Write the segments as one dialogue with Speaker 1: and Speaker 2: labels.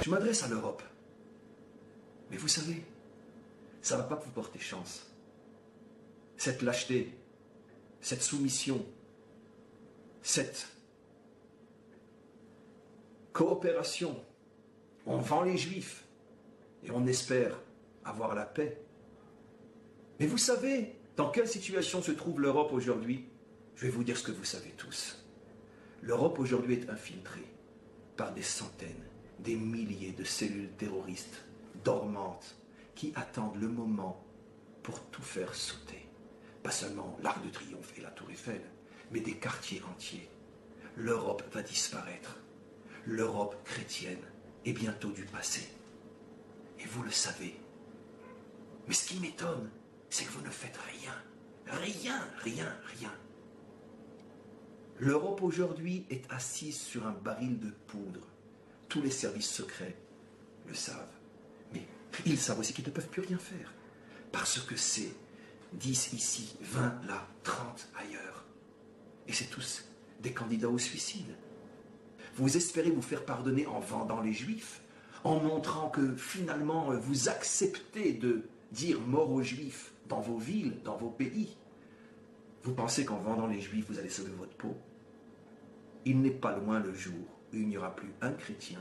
Speaker 1: Je m'adresse à l'Europe. Mais vous savez, ça ne va pas vous porter chance. Cette lâcheté, cette soumission, cette coopération, on vend les Juifs et on espère avoir la paix. Mais vous savez dans quelle situation se trouve l'Europe aujourd'hui? Je vais vous dire ce que vous savez tous. L'Europe aujourd'hui est infiltrée par des centaines, des milliers de cellules terroristes dormantes qui attendent le moment pour tout faire sauter. Pas seulement l'Arc de Triomphe et la Tour Eiffel, mais des quartiers entiers. L'Europe va disparaître. L'Europe chrétienne est bientôt du passé. Et vous le savez. Mais ce qui m'étonne, c'est que vous ne faites rien. Rien. L'Europe aujourd'hui est assise sur un baril de poudre. Tous les services secrets le savent. Mais ils savent aussi qu'ils ne peuvent plus rien faire. Parce que c'est 10 ici, 20 là, 30 ailleurs. Et c'est tous des candidats au suicide. Vous espérez vous faire pardonner en vendant les Juifs, en montrant que finalement vous acceptez de dire mort aux Juifs dans vos villes, dans vos pays. Vous pensez qu'en vendant les Juifs, vous allez sauver votre peau? Il n'est pas loin le jour où il n'y aura plus un chrétien,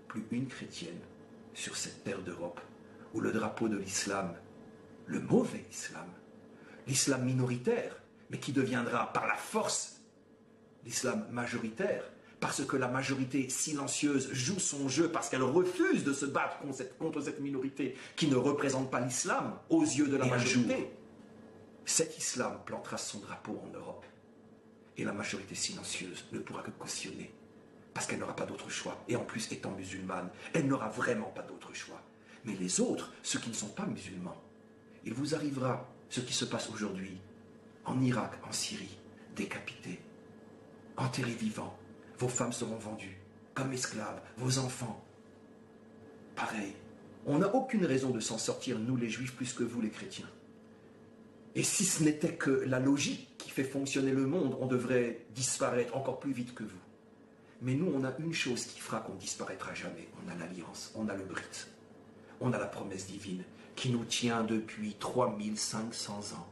Speaker 1: plus une chrétienne sur cette terre d'Europe, où le drapeau de l'islam, le mauvais islam, l'islam minoritaire, mais qui deviendra par la force l'islam majoritaire, parce que la majorité silencieuse joue son jeu, parce qu'elle refuse de se battre contre cette minorité qui ne représente pas l'islam aux yeux de la majorité. Cet islam plantera son drapeau en Europe. Et la majorité silencieuse ne pourra que cautionner, parce qu'elle n'aura pas d'autre choix. Et en plus, étant musulmane, elle n'aura vraiment pas d'autre choix. Mais les autres, ceux qui ne sont pas musulmans, il vous arrivera ce qui se passe aujourd'hui en Irak, en Syrie, décapités, enterrés vivants. Vos femmes seront vendues comme esclaves, vos enfants. Pareil, on n'a aucune raison de s'en sortir, nous les Juifs, plus que vous les chrétiens. Et si ce n'était que la logique qui fait fonctionner le monde, on devrait disparaître encore plus vite que vous. Mais nous, on a une chose qui fera qu'on ne disparaîtra jamais. On a l'alliance, on a le Brit. On a la promesse divine qui nous tient depuis 3500 ans.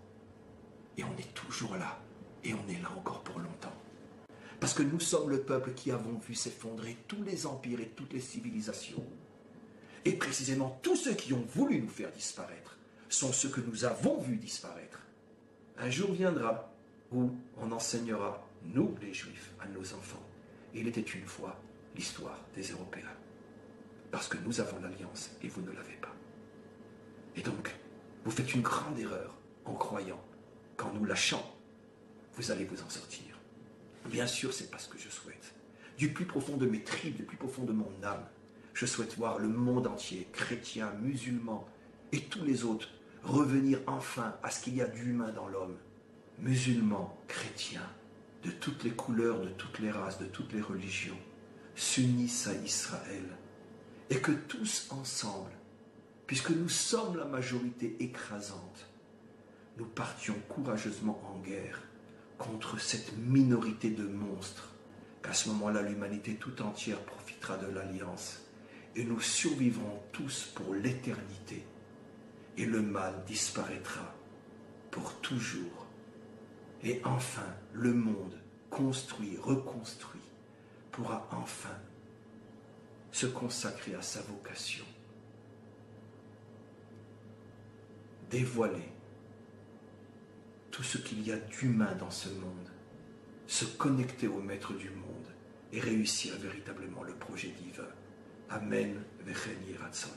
Speaker 1: Et on est toujours là. Et on est là encore pour longtemps. Parce que nous sommes le peuple qui avons vu s'effondrer tous les empires et toutes les civilisations. Et précisément tous ceux qui ont voulu nous faire disparaître sont ceux que nous avons vus disparaître. Un jour viendra où on enseignera, nous les Juifs, à nos enfants. Il était une fois l'histoire des Européens. Parce que nous avons l'alliance et vous ne l'avez pas. Et donc, vous faites une grande erreur en croyant qu'en nous lâchant, vous allez vous en sortir. Bien sûr, c'est pas ce que je souhaite. Du plus profond de mes tripes, du plus profond de mon âme, je souhaite voir le monde entier, chrétiens, musulmans et tous les autres, revenir enfin à ce qu'il y a d'humain dans l'homme. Musulmans, chrétiens, de toutes les couleurs, de toutes les races, de toutes les religions, s'unissent à Israël. Et que tous ensemble, puisque nous sommes la majorité écrasante, nous partions courageusement en guerre contre cette minorité de monstres, qu'à ce moment-là, l'humanité tout entière profitera de l'alliance, et nous survivrons tous pour l'éternité, et le mal disparaîtra pour toujours. Et enfin, le monde, construit, reconstruit, pourra enfin se consacrer à sa vocation, dévoiler tout ce qu'il y a d'humain dans ce monde, se connecter au maître du monde et réussir véritablement le projet divin. Amen, Vechen Yiratzon.